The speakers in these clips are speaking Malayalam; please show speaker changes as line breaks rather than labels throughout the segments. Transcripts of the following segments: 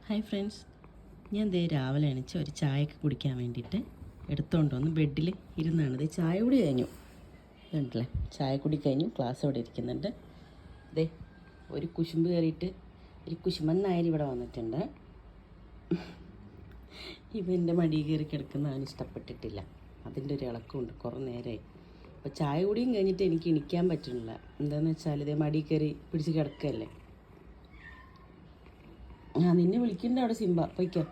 ഹായ് ഫ്രണ്ട്സ്, ഞാൻ ദേ രാവിലെ എണീച്ച് ഒരു ചായയൊക്കെ കുടിക്കാൻ വേണ്ടിയിട്ട് എടുത്തുകൊണ്ട് വന്ന് ബെഡിൽ ഇരുന്നാണ്. ദേ ചായ കുടി കഴിഞ്ഞു, കണ്ടില്ലേ? ചായ കുടി കഴിഞ്ഞു, ക്ലാസ് ഇവിടെ ഇരിക്കുന്നുണ്ട്. ദേ ഒരു കുശുമ്പ് കയറിയിട്ട് ഒരു കുശുമന്നായാലും ഇവിടെ വന്നിട്ടുണ്ട്. ഇവൻ്റെ മടി കയറി കിടക്കുന്ന അവന് ഇഷ്ടപ്പെട്ടിട്ടില്ല. അതിൻ്റെ ഒരു ഇളക്കമുണ്ട് കുറേ നേരമായി. അപ്പോൾ ചായ കുടിയും കഴിഞ്ഞിട്ട് എനിക്ക് എണിക്കാൻ പറ്റുന്നില്ല. എന്താണെന്ന് വെച്ചാൽ ഇതേ മടി കയറി പിടിച്ച് കിടക്കുകയല്ലേ. നിന്നെ വിളിക്കണ്ട അവിടെ സിംബ, പോയിക്കോ.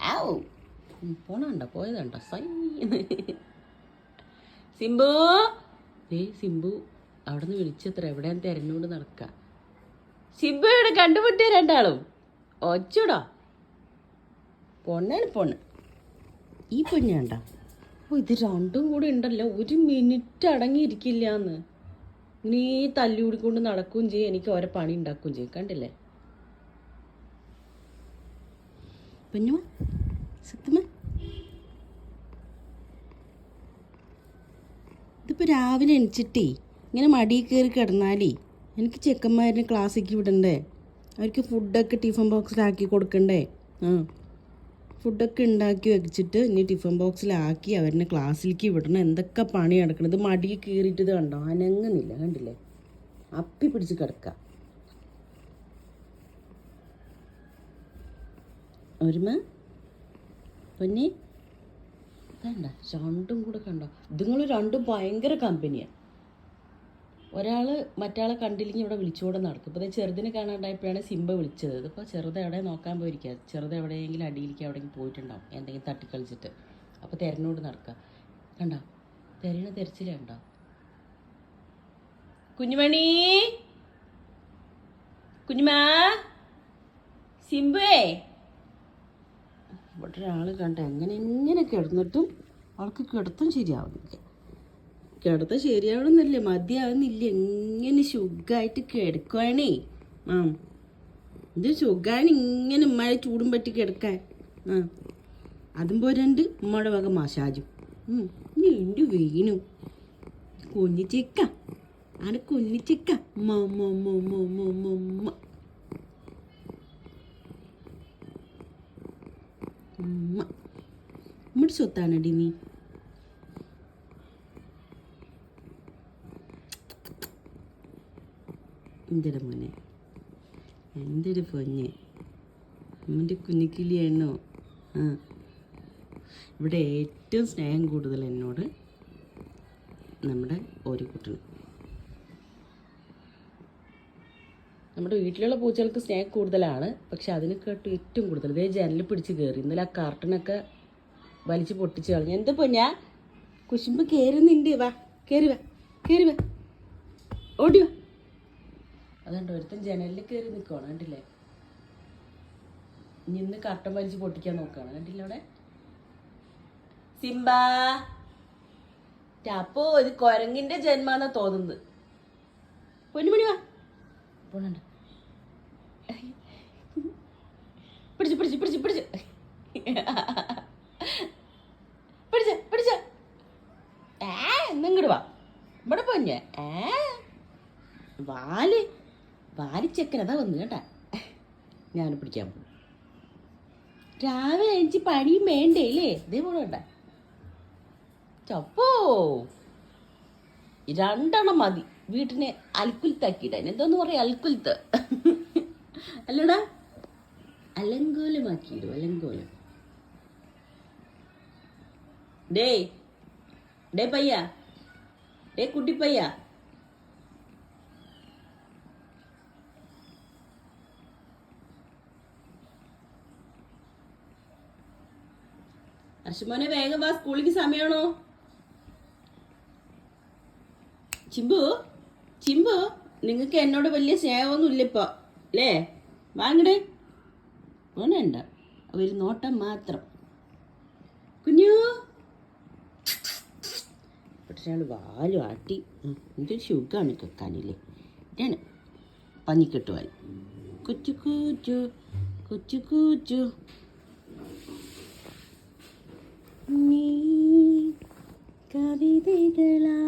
ആവോ പോണണ്ട, പോയതാണ്ടോ സൈ. സിംബു, സിംബു അവിടെ നിന്ന് വിളിച്ചത്ര എവിടെയാണ് തിരഞ്ഞുകൊണ്ട് നടക്കുക. സിംബു ഇവിടെ കണ്ടുമുട്ടിയ രണ്ടാളും ഒച്ചൂടാ. പൊണ്ണാണ് പൊണ്ണ്, ഈ പൊന്നാണ്ട. ഇത് രണ്ടും കൂടി ഉണ്ടല്ലോ, ഒരു മിനിറ്റ് അടങ്ങിയിരിക്കില്ല എന്ന്. നീ തല്ലി കൂടിക്കൊണ്ട് നടക്കുകയും ചെയ്യും, എനിക്ക് ഓരോ പണി ഉണ്ടാക്കുകയും ചെയ്യും. കണ്ടില്ലേ പൊന്നുമ സത്യമ്മ? ഇതിപ്പോൾ രാവിലെ എണിച്ചിട്ടേ ഇങ്ങനെ മടി കയറി കിടന്നാലേ എനിക്ക് ചെക്കന്മാരിന് ക്ലാസ്സിലേക്ക് വിടണ്ടേ, അവർക്ക് ഫുഡൊക്കെ ടിഫിൻ ബോക്സിലാക്കി കൊടുക്കണ്ടേ. ഫുഡൊക്കെ ഉണ്ടാക്കി വെച്ചിട്ട് ഇനി ടിഫിൻ ബോക്സിലാക്കി അവരെ ക്ലാസ്സിലേക്ക് വിടണം. എന്തൊക്കെ പണി നടക്കണത്. മടി കയറിയിട്ട് ഇത് കണ്ടോ, അനങ്ങുന്നില്ല. കണ്ടില്ലേ, അപ്പി പിടിച്ച് കിടക്കുക. ഒരുമ പൊന്നെ കണ്ട, രണ്ടും കൂടെ കണ്ടോ? ഇതുങ്ങൾ രണ്ടും ഭയങ്കര കമ്പനിയാണ്. ഒരാൾ മറ്റാളെ കണ്ടില്ലെങ്കിൽ ഇവിടെ വിളിച്ചുകൂടെ നടക്കും. ഇപ്പോൾ ചെറുതിനെ കാണാണ്ടായപ്പോഴാണ് സിംബ വിളിച്ചത്. ഇതിപ്പോൾ ചെറുത് എവിടെ നോക്കാൻ പോയിരിക്കുക. ചെറുത് എവിടെയെങ്കിലും അടിയിലേക്ക് എവിടെയെങ്കിലും പോയിട്ടുണ്ടാവും, എന്തെങ്കിലും തട്ടിക്കളിച്ചിട്ട്. അപ്പോൾ തിരഞ്ഞോട് നടക്കുക. കണ്ടോ, തിരച്ചില കണ്ടോ? കുഞ്ഞുമണി, കുഞ്ഞുമാ, സിംബേ. ഇവിടെ ഒരാൾ കണ്ട എങ്ങനെ കിടന്നിട്ടും അവൾക്ക് കിടത്തും ശരിയാവുന്നില്ല. കിടത്തം ശരിയാവണമെന്നില്ല, മതിയാവുന്നില്ല. എങ്ങനെ സുഖമായിട്ട് കിടക്കുവാണേ. ഇത് സുഖമാണ് ഇങ്ങനെ ഉമ്മയെ ചൂടും പറ്റി കിടക്കാൻ. അതും പോരാണ്ട് ഉമ്മയുടെ വക മസാജും. നീണ്ടു വീണു കുഞ്ഞിച്ചിക്ക, ആണ് കുഞ്ഞിച്ചിക്ക. നമ്മുടെ സ്വത്താണടി നീ. എന്തിട മോനെ, എന്തൊരു പൊന്നെ, അമ്മൻ്റെ കുഞ്ഞിക്കിളിയാണോ? ഇവിടെ ഏറ്റവും സ്നേഹം കൂടുതൽ എന്നോട് നമ്മുടെ ഒരു കുട്ടന്. നമ്മുടെ വീട്ടിലുള്ള പൂച്ചകൾക്ക് സ്നേഹം കൂടുതലാണ്, പക്ഷെ അതിനെക്കാട്ടും ഏറ്റവും കൂടുതൽ ഇതേ ജനലിൽ പിടിച്ച് കയറി. ഇന്നലെ ആ കാർട്ടനൊക്കെ വലിച്ച് പൊട്ടിച്ച് കളഞ്ഞു. എന്താ പൊന്നാ കുശുമ്പ് കയറുന്നുണ്ട്. വാ കയറി വാ, കയറി വാ, ഓടി വാ. അതുകൊണ്ട് ഒരുത്തൻ ജനലിൽ കയറി നിൽക്കുകയാണ്, കണ്ടില്ലേ? ഇന്ന് കർട്ടൻ വലിച്ച് പൊട്ടിക്കാൻ നോക്കുകയാണ്, കണ്ടില്ല അവിടെ? സിംബ അപ്പോ ഇത് കുരങ്ങിന്റെ ജന്മാന്നാ തോന്നുന്നത്. പൊന്നുമണി വാ, പോണണ്ട. പിടിച്ച് പിടിച്ച് പിടിച്ച് പിടിച്ച് പിടിച്ച പിടിച്ച. എന്നിങ്ങോട്ട് വാ, ഇവിടെ പൊന്നെ. വാലിച്ചക്കൻ അതാ വന്നു കേട്ടാ. ഞാൻ പിടിക്കാൻ പോകും. രാവിലെ എനിക്ക് പണിയും വേണ്ടേ ഇല്ലേ? ഇതേ പോലെ വേണ്ട ചപ്പോ. രണ്ടെണ്ണം മതി വീട്ടിനെ അൽക്കുലത്താക്കിയിടാൻ. എന്തോന്ന് പറയാ, അൽക്കുലത്ത് അല്ലടാ, അലങ്കോലമാക്കിയിടും, അലങ്കോലം. ഡേ പയ്യ, ഡേ കുട്ടി പയ്യ, അർഷമോനെ വേഗം വാ, സ്കൂളിലേക്ക് സമയമാണോ? ചിമ്പു നിങ്ങൾക്ക് എന്നോട് വലിയ സ്നേഹമൊന്നും ഇല്ല ഇപ്പൊ അല്ലേ? വാങ്ങടേ, വേണ്ട, ഒരു നോട്ടം മാത്രം. കുഞ്ഞു പക്ഷേ വാലും ആട്ടി. എന്തൊരു സുഖമാണ് കേൾക്കാനില്ലേ. ഇതാണ് പഞ്ഞിക്കെട്ടുവാൻ. കൊച്ചു കൂച്ചു കൊച്ചു കൂച്ചു. നീ കവിതകളാ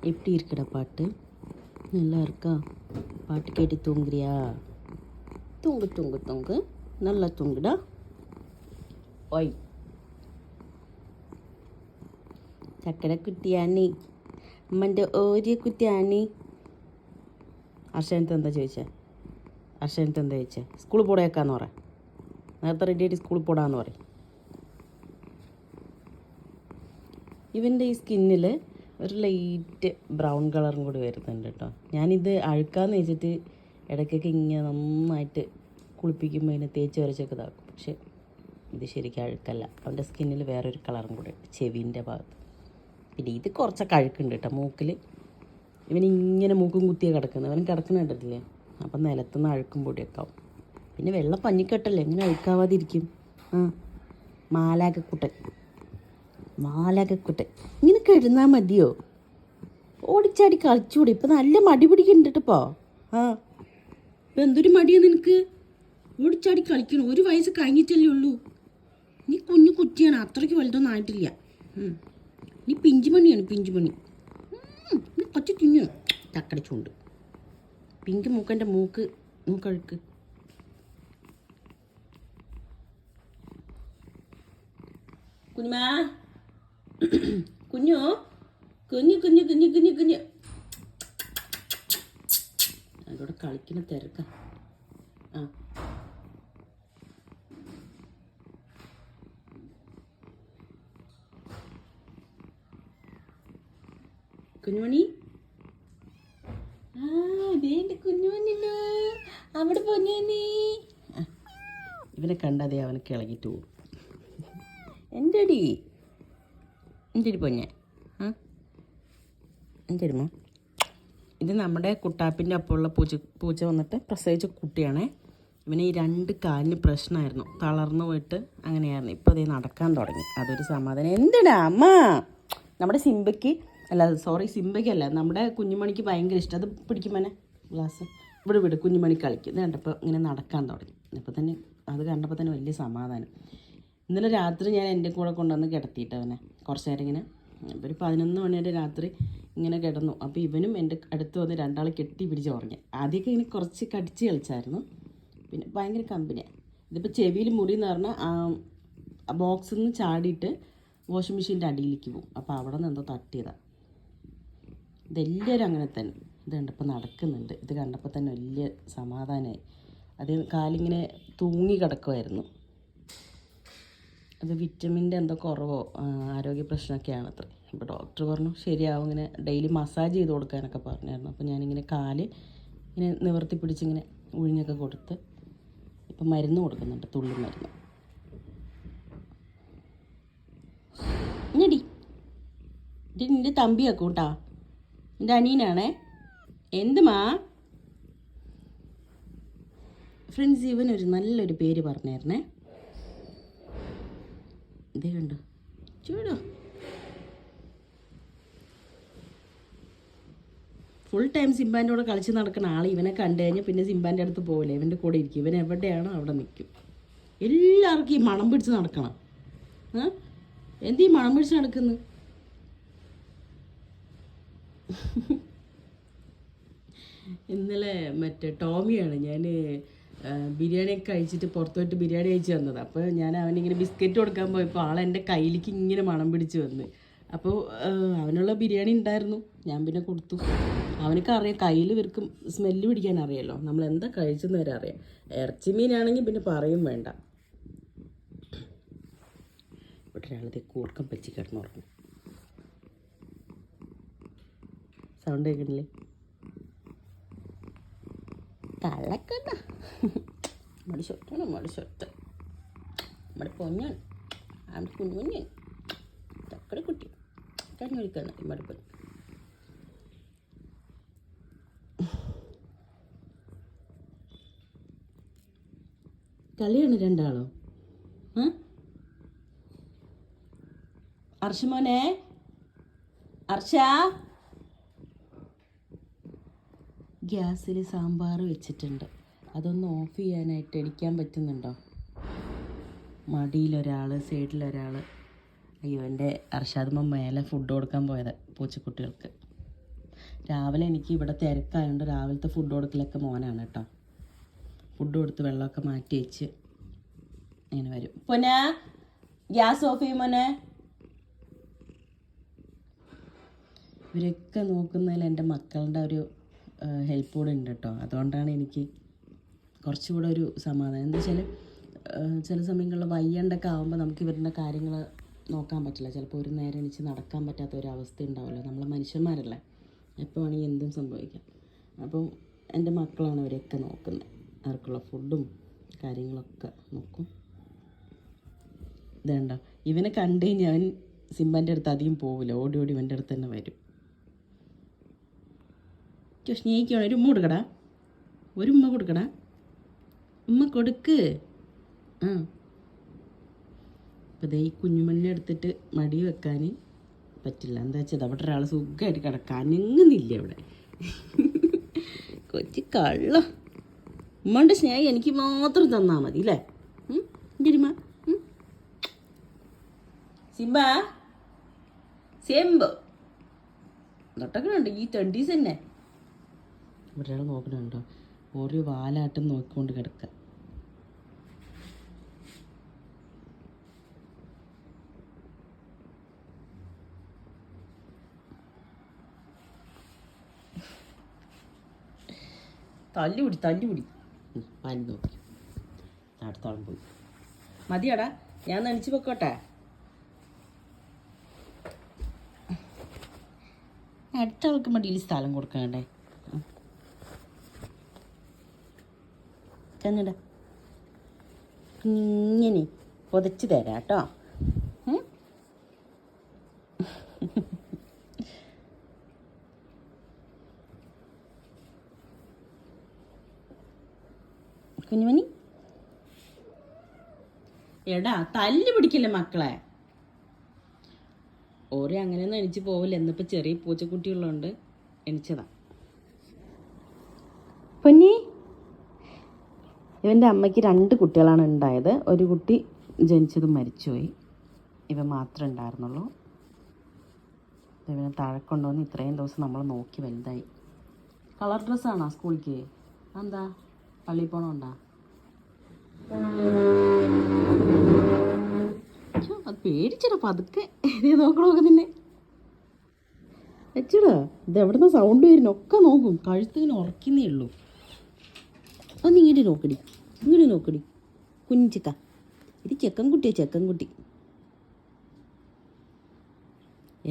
எப்படி இருக்குடா பாட்டு? நல்லா இருக்கா? பாட்டு கேட்டு தூங்குறியா? தூங்கு தூங்கு தூங்கு, நல்லா தூங்குடா. ഓയ് ചക്കര കുട്ടിയാണി, അമ്മൻ്റെ ഓരിയ കുട്ടിയാണി. അർഷനത്ത് എന്താ ചോദിച്ചേ? അർഷനത്ത് എന്താ ചോദിച്ചേ? സ്കൂളിൽ പോടേക്കാന്ന് പറ. നേരത്തെ റെഡി ആയിട്ട് സ്കൂളിൽ പോടാന്ന് പറയും. ഇവൻ്റെ ഈ സ്കിന്നിൽ ഒരു ലൈറ്റ് ബ്രൗൺ കളറും കൂടി വരുന്നുണ്ട് കേട്ടോ. ഞാനിത് അഴുക്കാന്ന് വെച്ചിട്ട് ഇടയ്ക്കൊക്കെ ഇങ്ങനെ നന്നായിട്ട് കുളിപ്പിക്കുമ്പോൾ അതിനെ തേച്ച് വരച്ചൊക്കെ ഇതാക്കും. പക്ഷെ ഇത് ശരിക്കും അഴുക്കല്ല. അവൻ്റെ സ്കിന്നിൽ വേറൊരു കളറും കൂടെ ഉണ്ട് ചെവിൻ്റെ ഭാഗത്ത്. പിന്നെ ഇത് കുറച്ചൊക്കെ അഴുക്കുണ്ട് കേട്ടോ മൂക്കിൽ. ഇവനിങ്ങനെ മൂക്കും കുത്തിയാണ് കിടക്കുന്നത്. അവൻ കിടക്കുന്ന കണ്ടിട്ടില്ലേ? അപ്പം നിലത്തുനിന്ന് അഴുക്കും പൊടിയൊക്കെ ആവും. പിന്നെ വെള്ള പഞ്ഞിക്കെട്ടല്ലേ, എങ്ങനെ അഴുക്കാവാതിരിക്കും? മാലാകക്കുട്ടൻ ഇങ്ങനെ കിടന്നാൽ മതിയോ? ഓടിച്ചാടി കളിച്ചുകൂടി. ഇപ്പം നല്ല മടി പിടിക്കുന്നുണ്ട് ഇപ്പോൾ. ഇപ്പം എന്തൊരു മടിയാണ് നിനക്ക്? ഓടിച്ചാടി കളിക്കണം. 1 വയസ്സ് കഴിഞ്ഞിട്ടല്ലേ ഉള്ളൂ. നീ കുഞ്ഞു കുറ്റിയാണ്, അത്രയ്ക്ക് വലുതൊന്നും ആയിട്ടില്ല. നീ പിഞ്ചുമണിയാണ്, പിഞ്ചുമണി. നീ കൊച്ചു തിന്നു ചക്കട ചൂണ്ട്. പിങ്ക് മൂക്കൻ്റെ മൂക്കഴുക്ക്. കുഞ്ഞുമാ, കുഞ്ഞു കുഞ്ഞു കുഞ്ഞു കുഞ്ഞു കുഞ്ഞു കുഞ്ഞു അതോടെ കളിക്കുന്ന തിരക്ക. കുഞ്ഞുമണി, അതേൻ്റെ കുഞ്ഞുമണില്ലോ, അവിടെ പൊന്നു. ഇവനെ കണ്ടാതെ അവനൊക്കെ ഇളകിയിട്ട് പോകും. എൻ്റെ അടി പൊന്നെ. എന്തരുമോ ഇത്? നമ്മുടെ കുട്ടാപ്പിൻ്റെ ഒപ്പമുള്ള പൂച്ച വന്നിട്ട് പ്രസവിച്ച കുട്ടിയാണേ. ഇവന് ഈ 2 കാലിന് പ്രശ്നമായിരുന്നു, തളർന്നു പോയിട്ട് അങ്ങനെയായിരുന്നു. ഇപ്പോൾ അതേ നടക്കാൻ തുടങ്ങി, അതൊരു സമാധാനം. എന്തിനാ അമ്മ? നമ്മുടെ സിംബയ്ക്കല്ല, നമ്മുടെ കുഞ്ഞുമണിക്ക് ഭയങ്കര ഇഷ്ടം. അത് പിടിക്കുമ്പോനെ ഗ്ലാസ് ഇവിടെ വിട്. കുഞ്ഞുമണി കളിക്കും. ഇത് കണ്ടപ്പോൾ ഇങ്ങനെ നടക്കാൻ തുടങ്ങി. അപ്പോൾ തന്നെ അത് കണ്ടപ്പോൾ തന്നെ വലിയ സമാധാനം. ഇന്നലെ രാത്രി ഞാൻ എൻ്റെ കൂടെ കൊണ്ടുവന്ന് കിടത്തിയിട്ട് അവനെ കുറച്ച് നേരം ഇങ്ങനെ, ഒരു 11 മണിയുടെ രാത്രി ഇങ്ങനെ കിടന്നു. അപ്പോൾ ഇവനും എൻ്റെ അടുത്ത് വന്ന് 2 കെട്ടി പിടിച്ച് ഉറങ്ങി. ആദ്യമൊക്കെ ഇങ്ങനെ കുറച്ച് കടിച്ച് കളിച്ചായിരുന്നു, പിന്നെ ഭയങ്കര കമ്പനിയാണ്. ഇതിപ്പോൾ ചെവിയിൽ മുറി എന്ന് പറഞ്ഞാൽ ആ ബോക്സിൽ നിന്ന് ചാടിയിട്ട് വാഷിംഗ് മെഷീൻ്റെ അടിയിലേക്ക് പോകും. അപ്പോൾ അവിടെ നിന്ന് എന്തോ തട്ടിയതാണ്. ഇതെല്ലാവരും അങ്ങനെ തന്നെ. ഇത് കണ്ടപ്പോൾ നടക്കുന്നുണ്ട്. ഇത് കണ്ടപ്പോൾ തന്നെ വലിയ സമാധാനമായി. അത് കാലിങ്ങനെ തൂങ്ങി കിടക്കുമായിരുന്നു. അത് വിറ്റമിൻ്റെ എന്തോ കുറവോ ആരോഗ്യ പ്രശ്നമൊക്കെയാണ് അത്ര. ഇപ്പോൾ ഡോക്ടർ പറഞ്ഞു ശരിയാവും, ഇങ്ങനെ ഡെയിലി മസാജ് ചെയ്ത് കൊടുക്കാനൊക്കെ പറഞ്ഞായിരുന്നു. അപ്പോൾ ഞാനിങ്ങനെ കാല് ഇങ്ങനെ നിവർത്തി പിടിച്ചിങ്ങനെ ഉഴിഞ്ഞൊക്കെ കൊടുത്ത് ഇപ്പം മരുന്ന് കൊടുക്കുന്നുണ്ട്, തുള്ളി മരുന്ന്. ഇങ്ങടി, ഇത് നിൻ്റെ തമ്പിയാക്കും കേട്ടാ, എൻ്റെ അനിയനാണേ. എന്തുമാ ഫ്രണ്ട്സ്, ഇവനൊരു നല്ലൊരു പേര് പറഞ്ഞായിരുന്നേ. ഇതേ കണ്ടോ ചൂടോ, ഫുൾ ടൈം സിംബാൻ്റെ കൂടെ കളിച്ച് നടക്കുന്ന ആൾ ഇവനെ കണ്ടു കഴിഞ്ഞാൽ പിന്നെ സിംബാൻ്റെ അടുത്ത് പോകില്ല, ഇവൻ്റെ കൂടെ ഇരിക്കും. ഇവൻ എവിടെയാണോ അവിടെ നിൽക്കും. എല്ലാവർക്കും ഈ മണം പിടിച്ച് നടക്കണം. ഈ മണം പിടിച്ച് നടക്കുന്നു? ഇന്നലെ മറ്റേ ടോമിയാണ്, ഞാൻ ബിരിയാണിയൊക്കെ കഴിച്ചിട്ട് പുറത്ത് പോയിട്ട് ബിരിയാണി കഴിച്ച് വന്നത്. അപ്പോൾ ഞാൻ അവനിങ്ങനെ ബിസ്ക്കറ്റ് കൊടുക്കാൻ പോയപ്പോൾ ആളെൻ്റെ കയ്യിലേക്ക് ഇങ്ങനെ മണം പിടിച്ച് വന്ന്. അപ്പോൾ അവനുള്ള ബിരിയാണി ഉണ്ടായിരുന്നു, ഞാൻ പിന്നെ കൊടുത്തു. അവനൊക്കെ അറിയാം, കയ്യിൽ ഇവർക്കും സ്മെല്ല് പിടിക്കാൻ അറിയാമല്ലോ, നമ്മൾ എന്താ കഴിച്ചെന്ന് വരെ അറിയാം. ഇറച്ചി മീനാണെങ്കിൽ പിന്നെ പറയും വേണ്ട. ഇവിടെ ഒരാളത് കൂർക്കം പറ്റി കിടന്നുറങ്ങും. സൗണ്ട് കേൾക്കണില്ലേ? കള്ളക്കണ്ട മടിച്ചൊട്ട് നമ്മുടെ പൊഞ്ഞാൻ, അവൻ്റെ കുഞ്ഞുഞ്ഞൻ ചക്കട കുട്ടി കഞ്ഞൊഴിക്കുന്ന മടുപ്പ്. കളിയാണ് 2 ആളും. അർഷമോനെ, അർഷ, ഗ്യാസിൽ സാമ്പാർ വെച്ചിട്ടുണ്ട്, അതൊന്ന് ഓഫ് ചെയ്യാനായിട്ട് എണിക്കാൻ പറ്റുന്നുണ്ടോ? മടിയിലൊരാൾ, സൈഡിലൊരാൾ. അയ്യോ, എൻ്റെ അർഷാദമ്മ മേലെ ഫുഡ് കൊടുക്കാൻ പോയത് പൂച്ചക്കുട്ടികൾക്ക്. രാവിലെ എനിക്ക് ഇവിടെ തിരക്കായതുകൊണ്ട് രാവിലത്തെ ഫുഡ് കൊടുക്കലൊക്കെ മോനാണ് കേട്ടോ. ഫുഡ് കൊടുത്ത് വെള്ളമൊക്കെ മാറ്റി വെച്ച് അങ്ങനെ വരും. പൊന്നെ ഗ്യാസ് ഓഫ് ചെയ്യും മോനെ. ഇവരൊക്കെ നോക്കുന്നതിൽ എൻ്റെ മക്കളുടെ ഒരു ഹെൽപ്പ് കൂടെ ഉണ്ട് കേട്ടോ. അതുകൊണ്ടാണ് എനിക്ക് കുറച്ചുകൂടെ ഒരു സമാധാനം. എന്താ വെച്ചാൽ ചില സമയങ്ങളിൽ വയ്യാണ്ടൊക്കെ ആകുമ്പോൾ നമുക്ക് ഇവരുടെ കാര്യങ്ങൾ നോക്കാൻ പറ്റില്ല. ചിലപ്പോൾ ഒരു നേരം എണീച്ച് നടക്കാൻ പറ്റാത്ത ഒരു അവസ്ഥ ഉണ്ടാവുമല്ലോ. നമ്മൾ മനുഷ്യന്മാരല്ലേ, എപ്പോൾ വേണമെങ്കിൽ എന്തും സംഭവിക്കാം. അപ്പോൾ എൻ്റെ മക്കളാണ് അവരെയൊക്കെ നോക്കുന്നത്. അവർക്കുള്ള ഫുഡും കാര്യങ്ങളൊക്കെ നോക്കും. ഇതുണ്ടോ, ഇവനെ കണ്ടു ഞാൻ സിംബൻ്റെ അടുത്ത് അധികം പോവില്ല, ഓടി ഓടി ഇവൻ്റെ അടുത്ത് തന്നെ വരും. സ്നേഹിക്കണം. ഒരു ഉമ്മ കൊടുക്കടാ, ഒരു ഉമ്മ കൊടുക്കടാ, ഉമ്മ കൊടുക്ക്. ആ അപ്പോൾ ദേ ഈ കുഞ്ഞുമണ്ണിനെ എടുത്തിട്ട് മടി വെക്കാൻ പറ്റില്ല. എന്താ വെച്ചാൽ അവിടെ ഒരാൾ സുഖമായിട്ട് കിടക്കാൻ അനങ്ങുന്നില്ല ഇവിടെ. കൊച്ചു കള്ള ഉമ്മൻ്റെ സ്നേഹം എനിക്ക് മാത്രം തന്നാൽ മതി അല്ലേ? ഇരിമ സിംബ സെമ്പ് തൊട്ടൊക്കെയുണ്ട് ഈ തെണ്ടീസ് തന്നെ. ഒരാൾ നോക്കണുണ്ടോ, ഓരോ വാലാട്ടം നോക്കിക്കൊണ്ട് കിടക്കുക. തല്ലുപിടി പാല് നോക്കി അടുത്തോളം പോയി. മതിയാടാ, ഞാൻ നനച്ച് വെക്കോട്ടെ. അടുത്ത ആൾക്ക് മടിയിൽ സ്ഥലം കൊടുക്കണ്ടേ? ചെന്നിട ഇങ്ങനെ പൊതച്ച് തരാം കേട്ടോ. കുഞ്ഞുമണി എടാ തല്ല് പിടിക്കില്ല മക്കളെ. ഓരോ അങ്ങനെയൊന്നും എണിച്ച് പോവില്ല. എന്നിപ്പോൾ ചെറിയ പൂച്ചക്കുട്ടിയുള്ളതുകൊണ്ട് എണിച്ചതാ. പൊന്നി ഇവൻ്റെ അമ്മയ്ക്ക് 2 കുട്ടികളാണ് ഉണ്ടായത്. ഒരു കുട്ടി ജനിച്ചത് മരിച്ചുപോയി, ഇവ മാത്രമേ ഉണ്ടായിരുന്നുള്ളൂ. ഇവനെ താഴെ കൊണ്ടുവന്ന് ഇത്രയും ദിവസം നമ്മൾ നോക്കി വലുതായി. കളർ ഡ്രസ്സാണോ സ്കൂളിലേക്ക്? എന്താ പള്ളിയിൽ പോകണോണ്ടാ? അത് പേടിച്ചടാ, പതുക്കെ നോക്കണമൊക്കെ നിന്നെ വെച്ചടാ. ഇത് എവിടുന്ന സൗണ്ട് വരുന്നു ഒക്കെ നോക്കും. കഴുത്തിങ്ങനെ ഉറക്കുന്നേ ഉള്ളൂ. ഒന്ന് ഇങ്ങോട്ട് നോക്കടി കുഞ്ഞിച്ചക്ക. ഇത് ചെക്കൻകുട്ടി.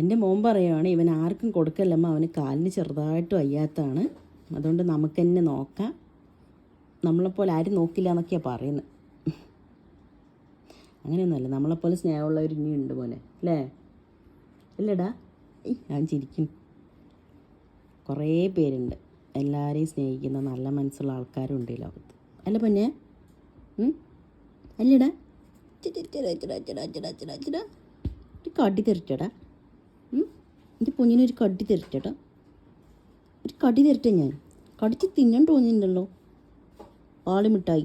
എൻ്റെ മോൻ പറയുവാണ് ഇവൻ ആർക്കും കൊടുക്കല്ലമ്മ, അവന് കാലിന് ചെറുതായിട്ട് വയ്യാത്തതാണ്, അതുകൊണ്ട് നമുക്ക് തന്നെ നോക്കാം, നമ്മളെപ്പോലെ ആരും നോക്കില്ല എന്നൊക്കെയാണ് പറയുന്നത്. അങ്ങനെയൊന്നുമല്ല, നമ്മളെപ്പോലെ സ്നേഹമുള്ളവർ ഇനിയുണ്ട് മോനെ അല്ലേ? ഇല്ലടാ, ഞാൻ ചിരിക്കും. കുറേ പേരുണ്ട്, എല്ലാവരെയും സ്നേഹിക്കുന്ന നല്ല മനസ്സുള്ള ആൾക്കാരും ഉണ്ട് ഈ ലോകത്ത്. അല്ല പൊന്നെ, അല്ലടാ? ഒരു കടി തരട്ടടാ, എൻ്റെ പൊന്നിനൊരു കടി തരട്ടടാ, ഒരു കടി തരട്ടെ. ഞാൻ കടിച്ച് തിന്നാൻ തോന്നിയിട്ടുണ്ടല്ലോ. പാലുമിഠായി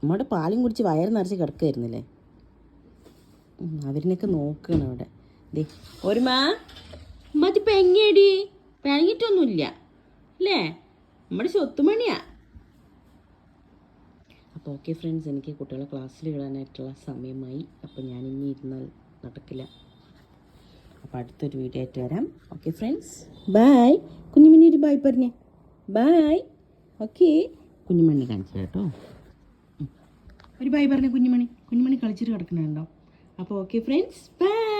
നമ്മുടെ പാലും കുടിച്ച് വയറ് നിറച്ച് കിടക്കുമായിരുന്നില്ലേ. അവരിനൊക്കെ നോക്കണം അവിടെ. ദേ ഒരു മതി പെങ്ങേടി, പെങ്ങിട്ടൊന്നുമില്ല അല്ലേ, നമ്മുടെ സ്വത്തുമണിയാ. അപ്പോൾ ഓക്കെ ഫ്രണ്ട്സ്, എനിക്ക് കുട്ടികളെ ക്ലാസ്സിൽ ഇടാനായിട്ടുള്ള സമയമായി. അപ്പോൾ ഞാനിനി ഇരുന്നാൽ നടക്കില്ല. അപ്പോൾ അടുത്തൊരു വീഡിയോ ആയിട്ട് വരാം. Okay friends, by. കുഞ്ഞുമണി ഒരു ബൈ പറഞ്ഞേ. ബൈ. ഓക്കെ, കുഞ്ഞുമണി കാണിച്ചു കേട്ടോ. ഒരു ബൈ പറഞ്ഞ കുഞ്ഞുമണി കളിച്ചിട്ട് കിടക്കണുണ്ടോ. അപ്പോൾ ഓക്കെ ഫ്രണ്ട്സ്, ബൈ.